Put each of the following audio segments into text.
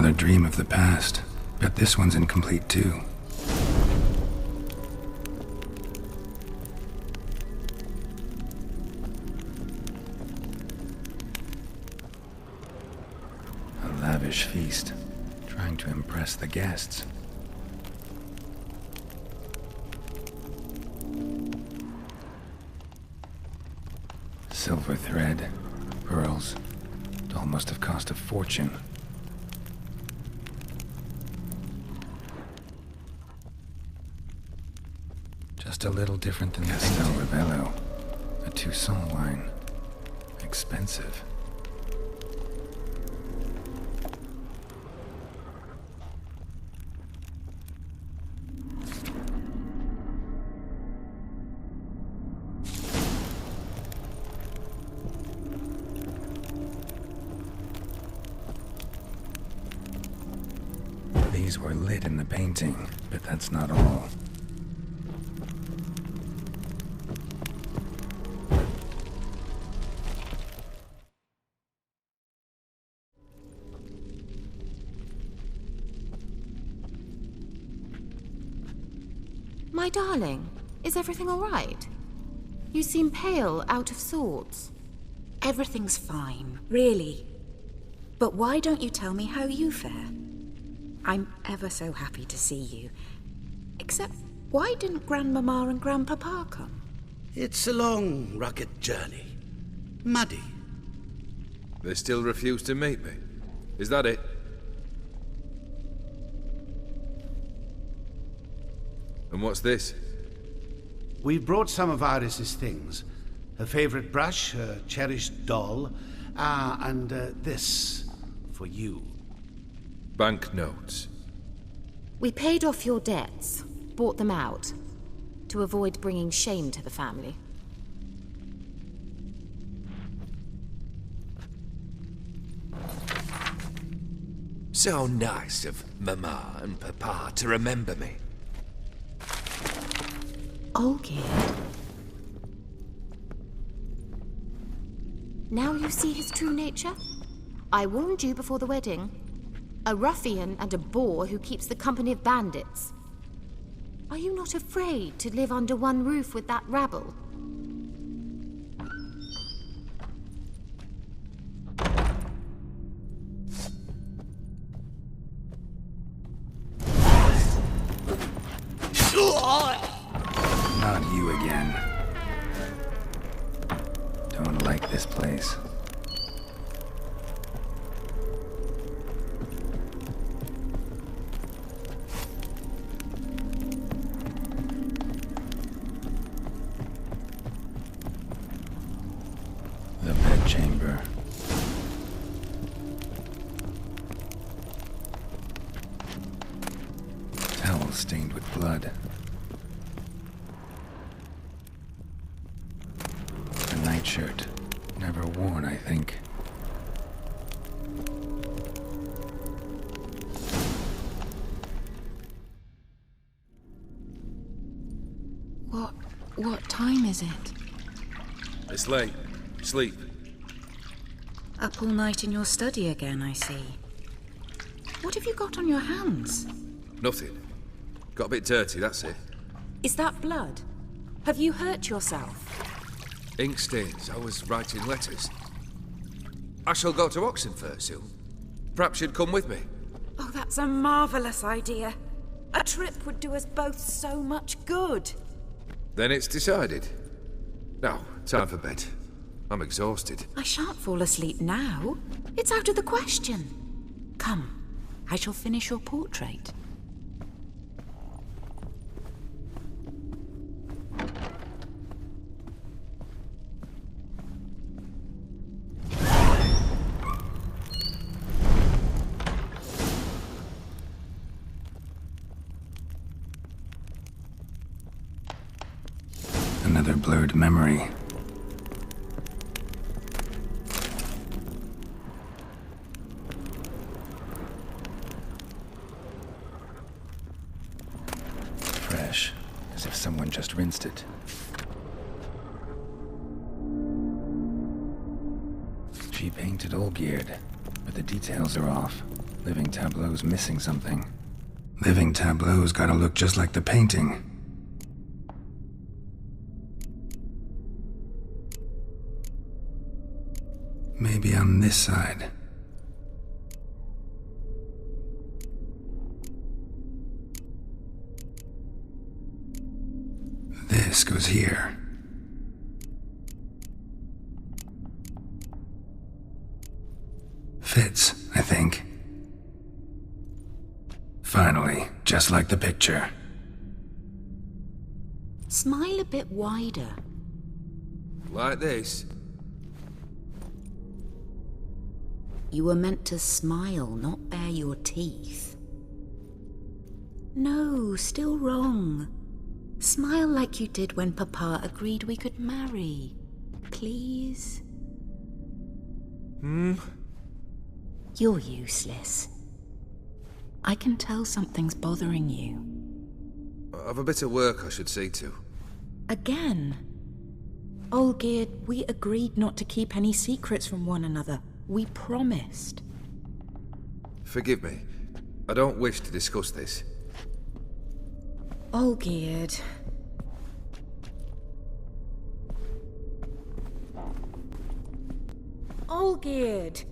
another dream of the past, but this one's incomplete too. A lavish feast, trying to impress the guests. Silver thread, pearls. It all must have cost a fortune. Just a little different than Castel Rebello. A Toussaint wine. Expensive. These were lit in the painting, but that's not all. My darling, is everything all right? You seem pale, out of sorts. Everything's fine, really. But why don't you tell me how you fare? I'm ever so happy to see you. Except, why didn't Grandmama and Grandpapa come? It's a long, rugged journey. Muddy. They still refuse to meet me. Is that it? And what's this? We brought some of Iris's things. Her favorite brush, her cherished doll, and this for you. Banknotes. We paid off your debts, bought them out, to avoid bringing shame to the family. So nice of Mama and Papa to remember me. Olgierd. Now you see his true nature? I warned you before the wedding. A ruffian and a boor who keeps the company of bandits. Are you not afraid to live under one roof with that rabble? Not you again. Don't like this place. The bedchamber. Towel stained with blood. A nightshirt. Never worn, I think. What time is it? It's late. Sleep. Up all night in your study again, I see. What have you got on your hands? Nothing. Got a bit dirty, that's it. Is that blood? Have you hurt yourself? Ink stains. I was writing letters. I shall go to Oxenfurt soon. Perhaps you'd come with me. Oh, that's a marvelous idea. A trip would do us both so much good. Then it's decided. Now, time for bed. I'm exhausted. I shan't fall asleep now. It's out of the question. Come, I shall finish your portrait. Another blurred memory. Fresh, as if someone just rinsed it. She painted Olgierd, but the details are off. Living tableau's missing something. Living tableau's gotta look just like the painting. Maybe on this side. This goes here. Fits, I think. Finally, just like the picture. Smile a bit wider. Like this? You were meant to smile, not bare your teeth. No, still wrong. Smile like you did when Papa agreed we could marry. Please? You're useless. I can tell something's bothering you. I've a bit of work I should see to. Again? Olgierd, we agreed not to keep any secrets from one another. We promised. Forgive me. I don't wish to discuss this. Olgierd. Olgierd!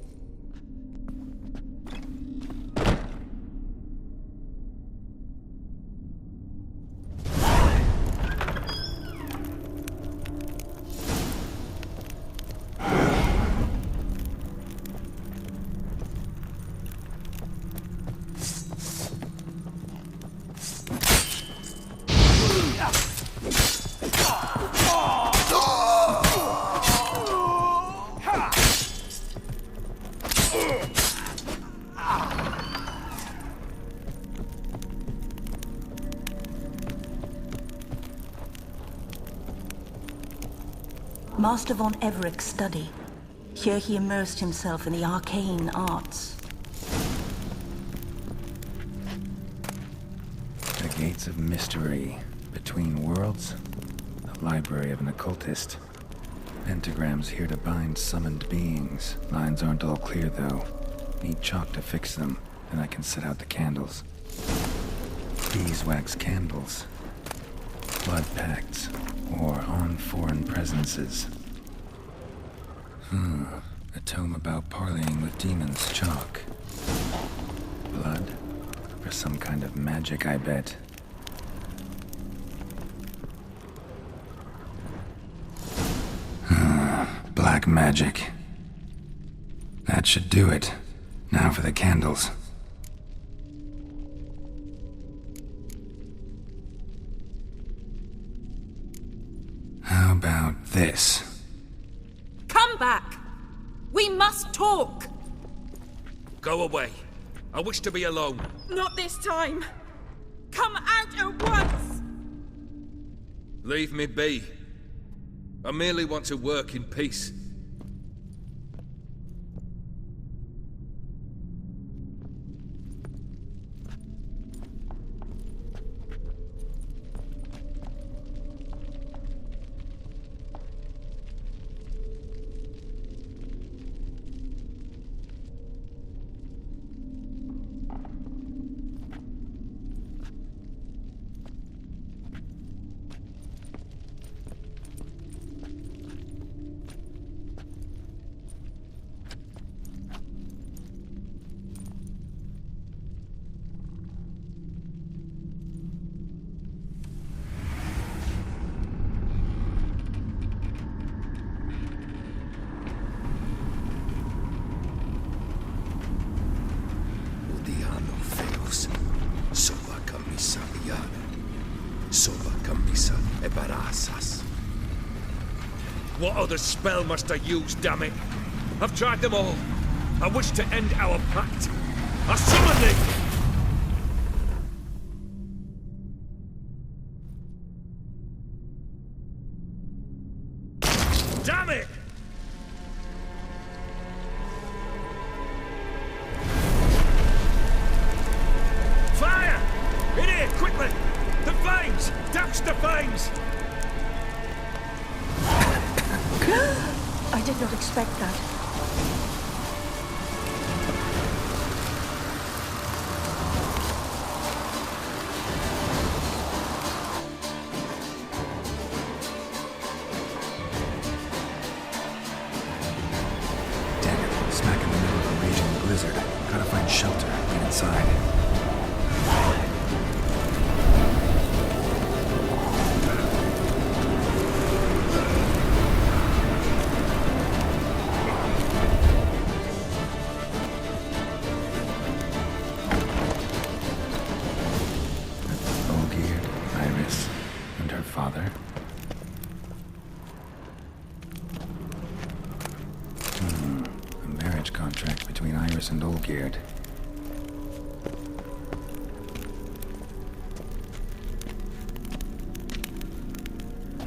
Master von Everek's study. Here he immersed himself in the arcane arts. The gates of mystery between worlds. The library of an occultist. Pentagrams here to bind summoned beings. Lines aren't all clear though. Need chalk to fix them, then I can set out the candles. Beeswax candles. Blood pacts. Or on foreign presences. A tome about parleying with demons, chalk. Blood? For some kind of magic, I bet. Black magic. That should do it. Now for the candles. How about this? Come back! We must talk! Go away. I wish to be alone. Not this time! Come out at once! Leave me be. I merely want to work in peace. What other spell must I use, damn it? I've tried them all. I wish to end our pact. I summon thee! Damn it! Fire! In here, quickly! The flames! Douse the flames! I did not expect that. outside. Olgierd, Iris, and her father. A marriage contract between Iris and Olgierd.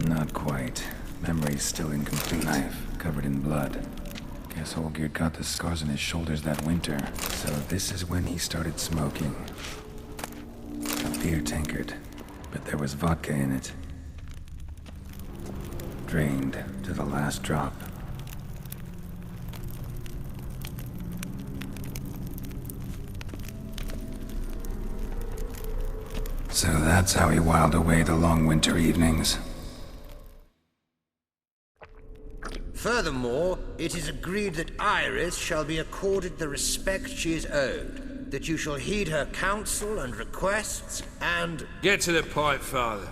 Not quite. Memory's still incomplete. Knife covered in blood. Guess Olgierd got the scars on his shoulders that winter. So this is when he started smoking. A beer tankard, but there was vodka in it. Drained to the last drop. So that's how he whiled away the long winter evenings. Furthermore, it is agreed that Iris shall be accorded the respect she is owed, that you shall heed her counsel and requests, and... Get to the point, Father.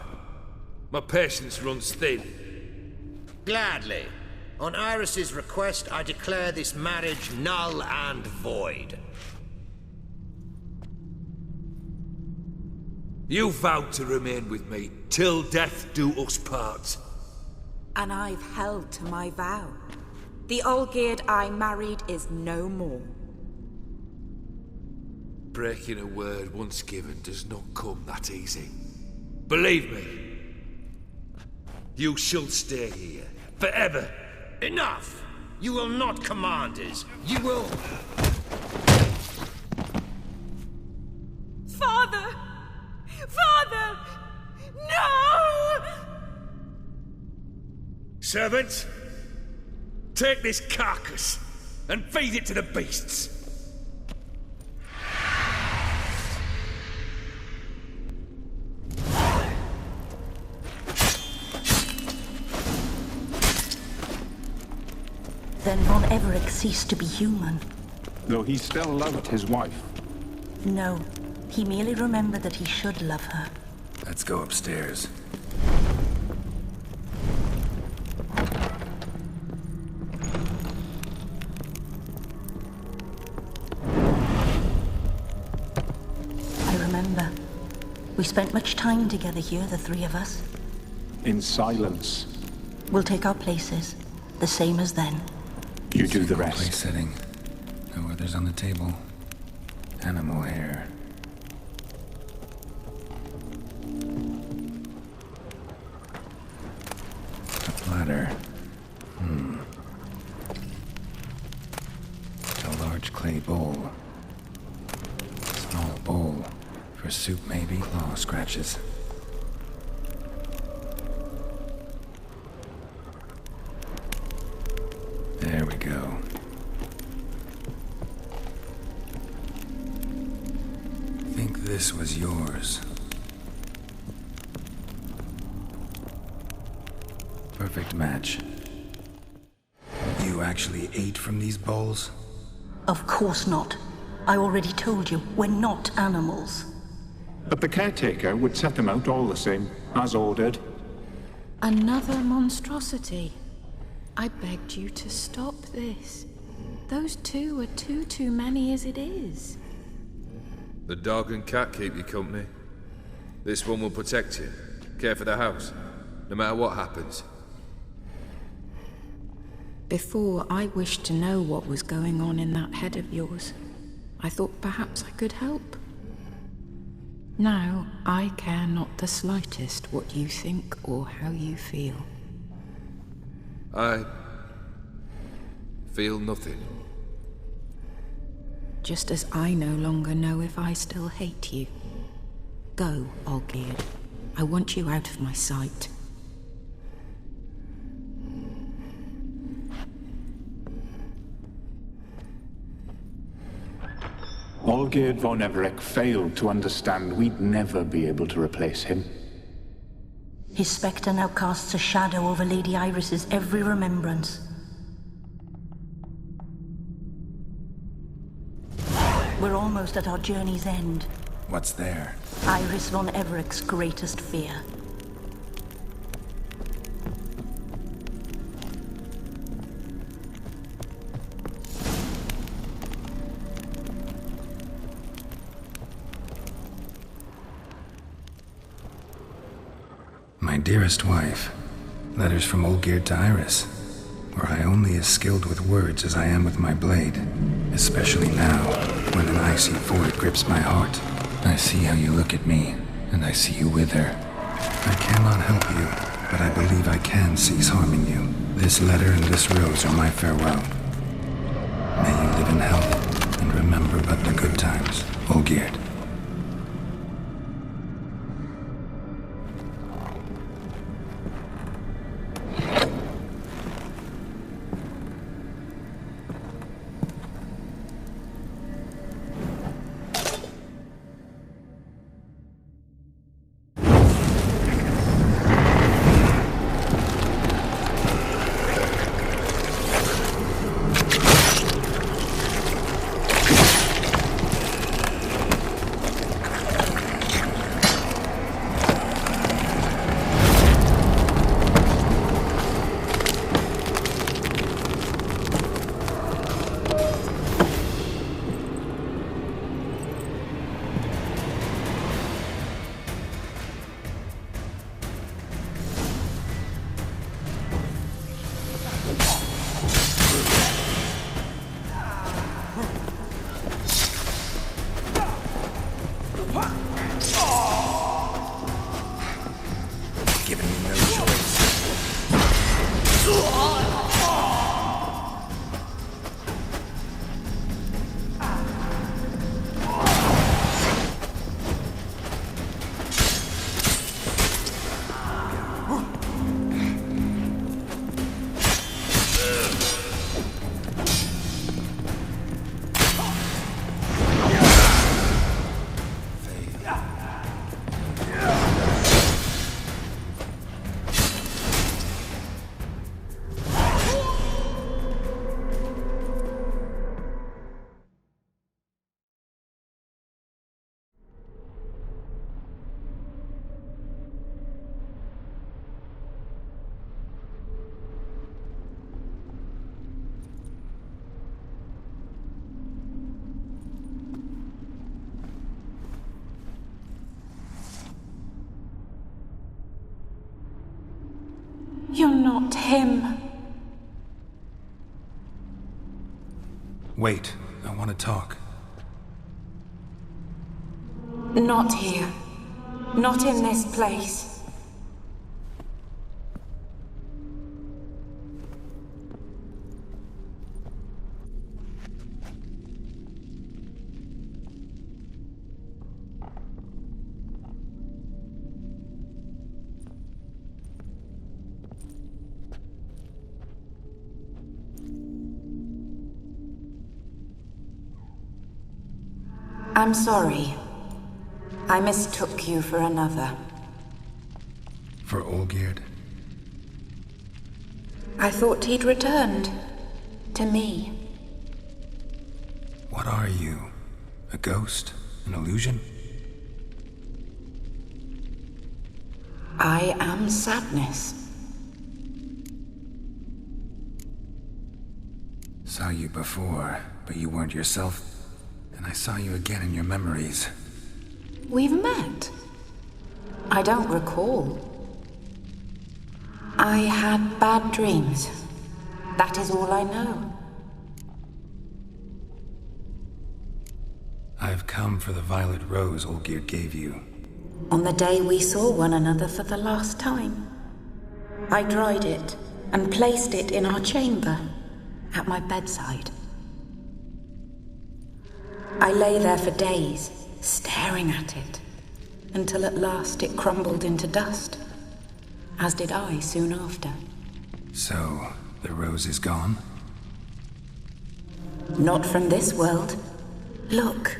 My patience runs thin. Gladly. On Iris's request, I declare this marriage null and void. You vowed to remain with me till death do us part. And I've held to my vow. The Olgierd I married is no more. Breaking a word once given does not come that easy. Believe me. You shall stay here. Forever. Enough! You will not command us. You will... Father! Father! No! Servants, take this carcass and feed it to the beasts. Then Von Everec ceased to be human. Though he still loved his wife. No, he merely remembered that he should love her. Let's go upstairs. I remember. We spent much time together here, the three of us. In silence. We'll take our places, the same as then. You do the Place rest. setting. No others on the table. Animal hair. A platter. A large clay bowl. Small bowl. For soup, maybe? Claw scratches. There we go. Think this was yours. Perfect match. You actually ate from these bowls? Of course not. I already told you, we're not animals. But the caretaker would set them out all the same, as ordered. Another monstrosity. I begged you to stop this. Those two are too many as it is. The dog and cat keep you company. This one will protect you, care for the house, no matter what happens. Before, I wished to know what was going on in that head of yours. I thought perhaps I could help. Now, I care not the slightest what you think or how you feel. I feel nothing. Just as I no longer know if I still hate you. Go, Olgierd. I want you out of my sight. Olgierd von Everec failed to understand we'd never be able to replace him. His spectre now casts a shadow over Lady Iris's every remembrance. We're almost at our journey's end. What's there? Iris von Everec's greatest fear. My dearest wife, letters from Olgierd to Iris. Were I only as skilled with words as I am with my blade, especially now, when an icy void grips my heart. I see how you look at me, and I see you with her. I cannot help you, but I believe I can cease harming you. This letter and this rose are my farewell. May you live in health, and remember but the good times, Olgierd. You're not him. Wait, I want to talk. Not here. Not in this place. I'm sorry. I mistook you for another. For Olgierd? I thought he'd returned. To me. What are you? A ghost? An illusion? I am sadness. Saw you before, but you weren't yourself. And I saw you again in your memories. We've met? I don't recall. I had bad dreams. That is all I know. I've come for the violet rose Olgierd gave you. On the day we saw one another for the last time, I dried it and placed it in our chamber, at my bedside. I lay there for days, staring at it, until at last it crumbled into dust, as did I soon after. So, the rose is gone? Not from this world. Look,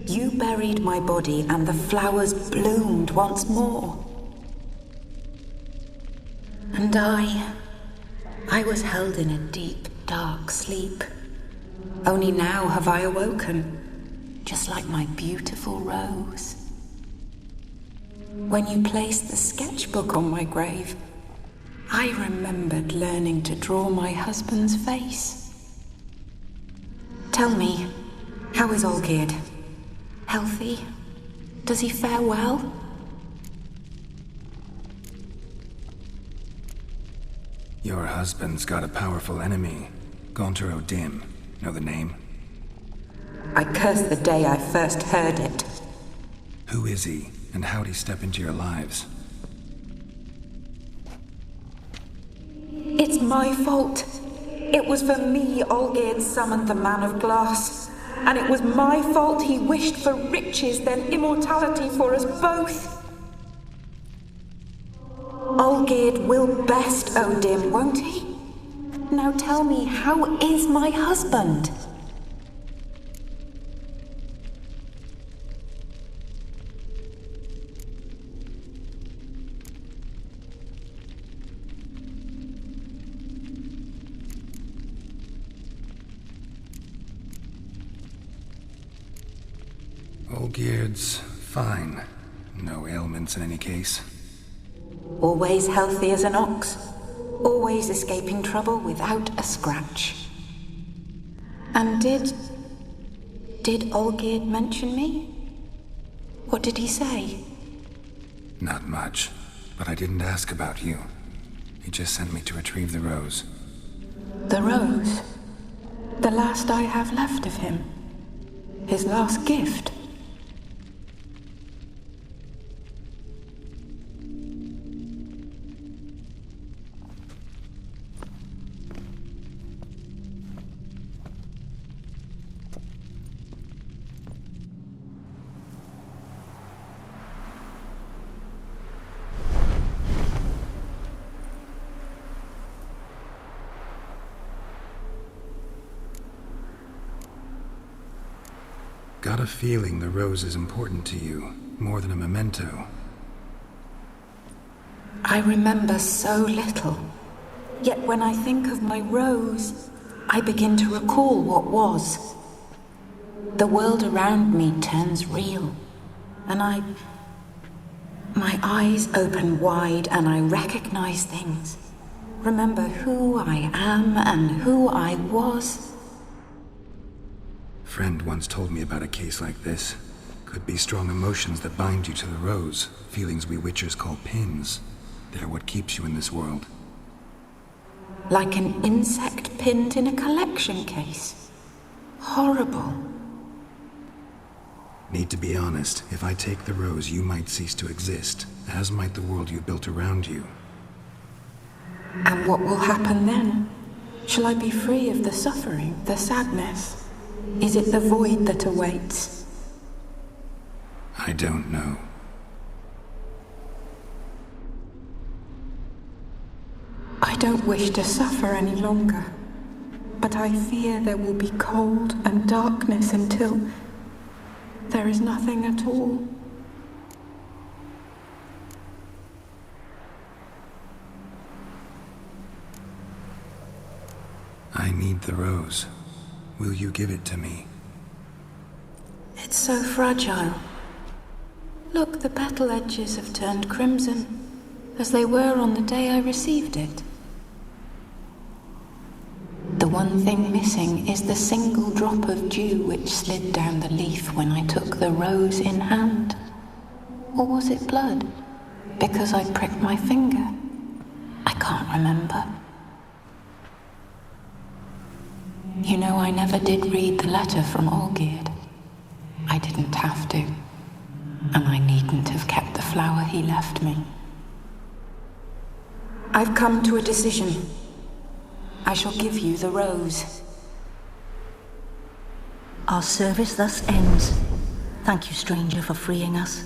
you buried my body and the flowers bloomed once more. And I was held in a deep, dark sleep. Only now have I awoken, just like my beautiful rose. When you placed the sketchbook on my grave, I remembered learning to draw my husband's face. Tell me, how is Olgierd? Healthy? Does he fare well? Your husband's got a powerful enemy, Gaunter O'Dim. Know the name? I curse the day I first heard it. Who is he, and how'd he step into your lives? It's my fault. It was for me Olgierd summoned the Man of Glass. And it was my fault he wished for riches, then immortality for us both. Olgierd will best O'Dim, won't he? Now tell me, how is my husband? Olgierd's fine. No ailments in any case. Always healthy as an ox. Always escaping trouble without a scratch. And did Olgierd mention me? What did he say? Not much, but I didn't ask about you. He just sent me to retrieve the rose. The rose? The last I have left of him? His last gift? Got a feeling the rose is important to you, more than a memento. I remember so little. Yet when I think of my rose, I begin to recall what was. The world around me turns real, and my eyes open wide and I recognize things. Remember who I am and who I was. Friend once told me about a case like this. Could be strong emotions that bind you to the rose, feelings we witchers call pins. They're what keeps you in this world. Like an insect pinned in a collection case. Horrible. Need to be honest, if I take the rose, you might cease to exist, as might the world you built around you. And what will happen then? Shall I be free of the suffering, the sadness? Is it the void that awaits? I don't know. I don't wish to suffer any longer, but I fear there will be cold and darkness until there is nothing at all. I need the rose. Will you give it to me? It's so fragile. Look, the petal edges have turned crimson, as they were on the day I received it. The one thing missing is the single drop of dew which slid down the leaf when I took the rose in hand. Or was it blood? Because I pricked my finger? I can't remember. You know, I never did read the letter from Olgierd. I didn't have to. And I needn't have kept the flower he left me. I've come to a decision. I shall give you the rose. Our service thus ends. Thank you, stranger, for freeing us.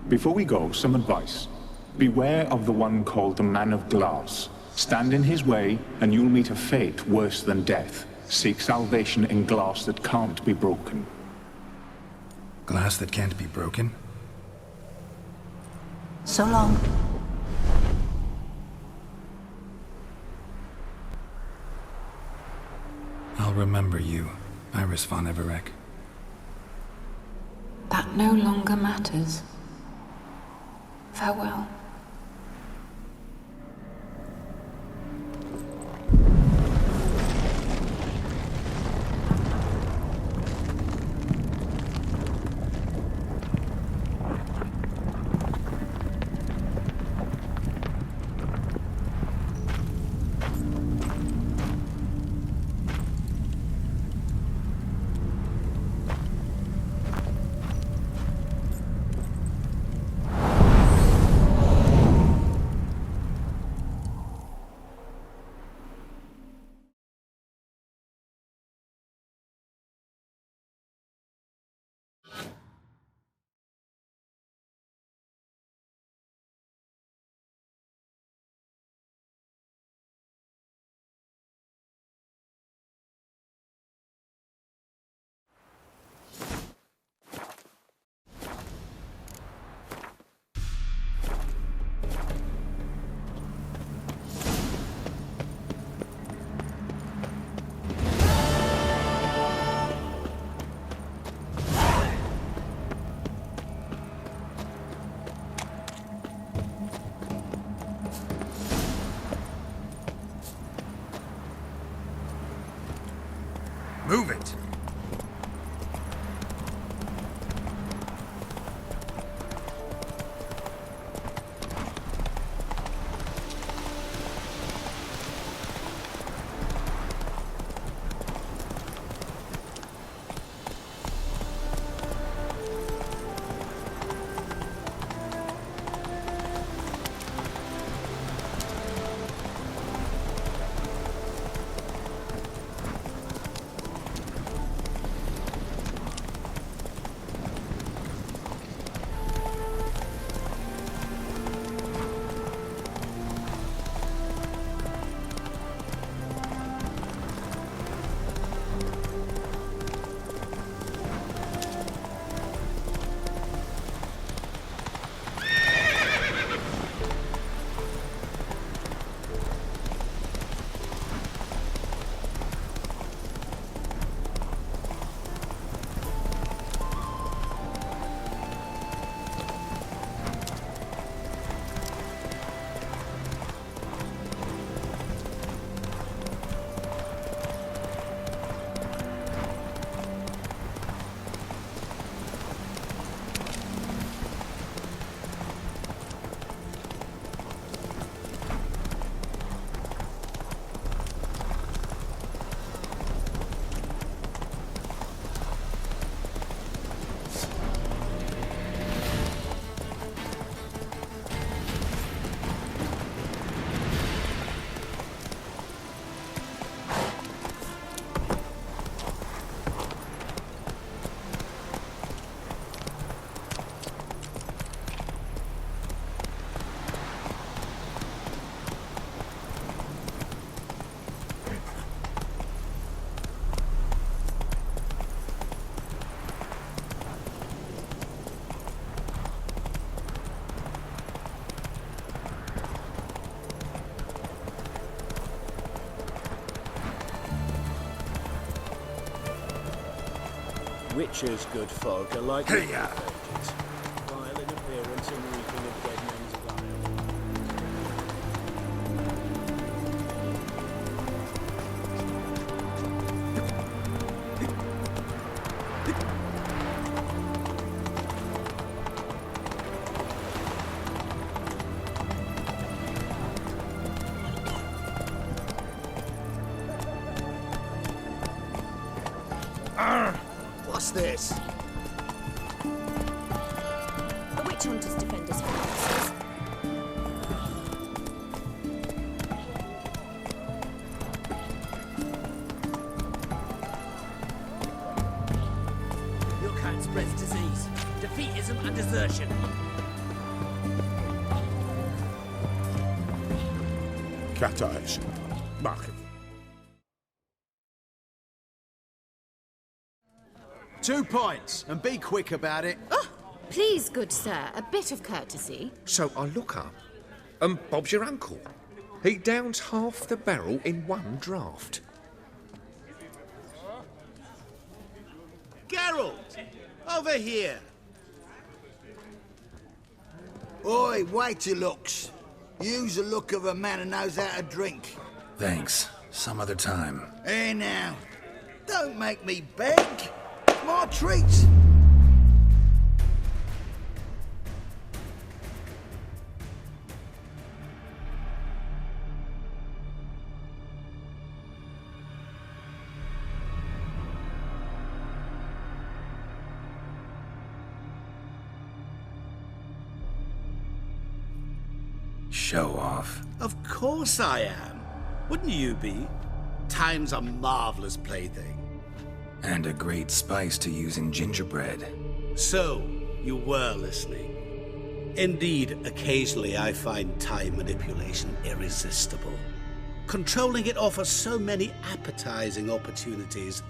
Before we go, some advice. Beware of the one called the Man of Glass. Stand in his way, and you'll meet a fate worse than death. Seek salvation in glass that can't be broken. Glass that can't be broken? So long. I'll remember you, Iris von Everec. That no longer matters. Farewell. Move it! Witches, good folk, are like Hey, ya! virgins, vile in appearance and reeking of dead men's guile. What's this? The witch hunters defend us from monsters. Your kind spreads disease, defeatism and desertion. Cat eyes. Mark. 2 points, and be quick about it. Oh, please, good sir, a bit of courtesy. So I look up, and Bob's your uncle. He downs half the barrel in one draught. Geralt! Over here! Oi, wait your looks. Use the look of a man who knows how to drink. Thanks. Some other time. Hey now, don't make me beg. My treats. Show off. Of course I am. Wouldn't you be? Time's a marvelous plaything. And a great spice to use in gingerbread. So, you were listening. Indeed, occasionally I find time manipulation irresistible. Controlling it offers so many appetizing opportunities.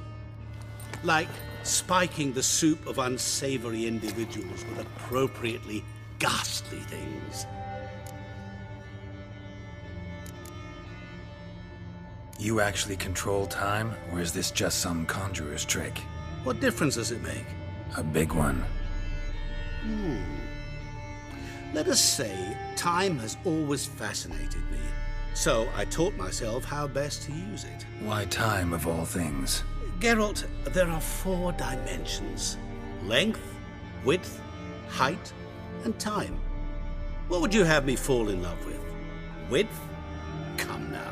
Like spiking the soup of unsavory individuals with appropriately ghastly things. You actually control time, or is this just some conjurer's trick? What difference does it make? A big one. Let us say, time has always fascinated me. So I taught myself how best to use it. Why time, of all things? Geralt, there are 4 dimensions. Length, width, height, and time. What would you have me fall in love with? Width? Come now.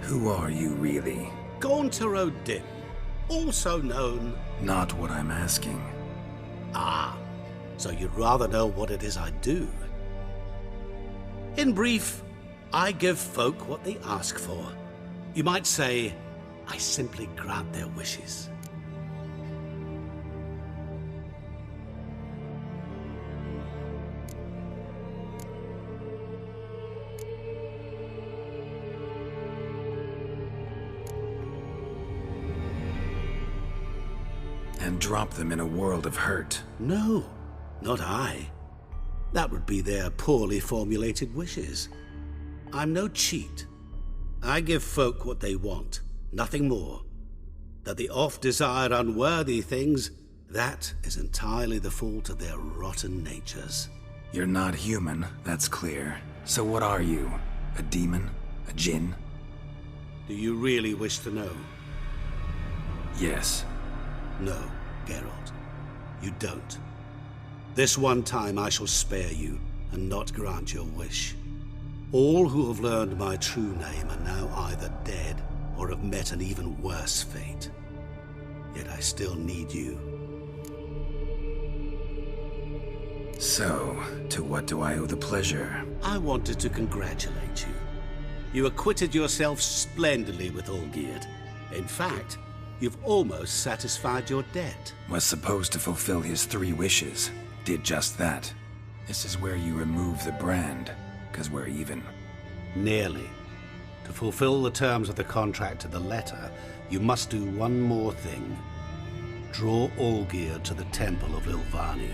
Who are you, really? Gaunter O'Dinn, also known... Not what I'm asking. Ah, so you'd rather know what it is I do. In brief, I give folk what they ask for. You might say, I simply grant their wishes. And drop them in a world of hurt. No, not I. That would be their poorly formulated wishes. I'm no cheat. I give folk what they want, nothing more. That they oft desire unworthy things, that is entirely the fault of their rotten natures. You're not human, that's clear. So what are you? A demon? A djinn? Do you really wish to know? Yes. No, Geralt. You don't. This one time I shall spare you and not grant your wish. All who have learned my true name are now either dead or have met an even worse fate. Yet I still need you. So, to what do I owe the pleasure? I wanted to congratulate you. You acquitted yourself splendidly with Olgierd. In fact, you've almost satisfied your debt. Was supposed to fulfill his 3 wishes. Did just that. This is where you remove the brand, because we're even. Nearly. To fulfill the terms of the contract to the letter, you must do one more thing. Draw Olgierd to the Temple of Lilvani.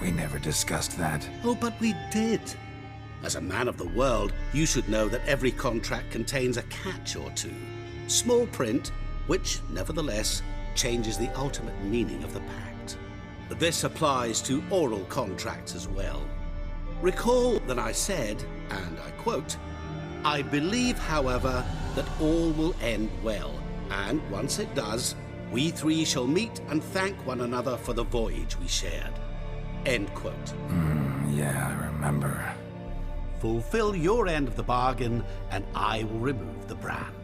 We never discussed that. Oh, but we did. As a man of the world, you should know that every contract contains a catch or two. Small print, which, nevertheless, changes the ultimate meaning of the pact. This applies to oral contracts as well. Recall that I said, and I quote, "I believe, however, that all will end well, and once it does, we 3 shall meet and thank one another for the voyage we shared." End quote. Yeah, I remember. Fulfill your end of the bargain, and I will remove the brand.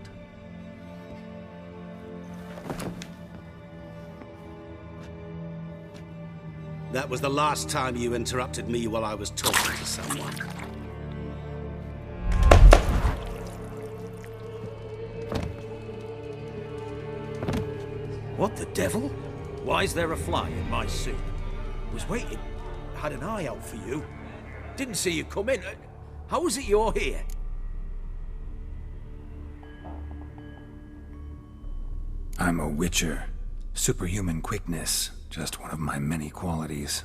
That was the last time you interrupted me while I was talking to someone. What the devil? Why is there a fly in my soup? Was waiting. Had an eye out for you. Didn't see you come in. How is it you're here? I'm a witcher. Superhuman quickness. Just one of my many qualities.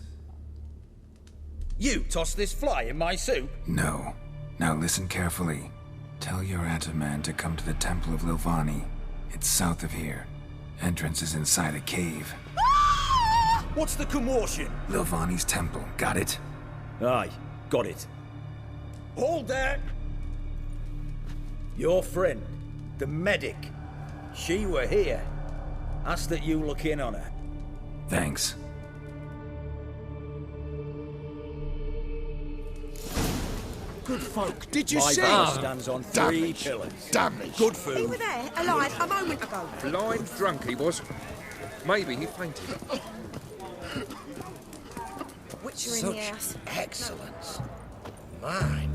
You tossed this fly in my soup? No. Now listen carefully. Tell your Ataman to come to the Temple of Lilvani. It's south of here. Entrance is inside a cave. What's the commotion? Lilvani's temple. Got it? Aye, got it. Hold there! Your friend, the medic. She were here. Ask that you look in on her. Thanks. Good folk, did you My see? bar stands on three pillars. Damage. Good He food. were there, alive, a moment ago. Blind drunk he was. Maybe he fainted. Witcher in the Such house. excellence. My.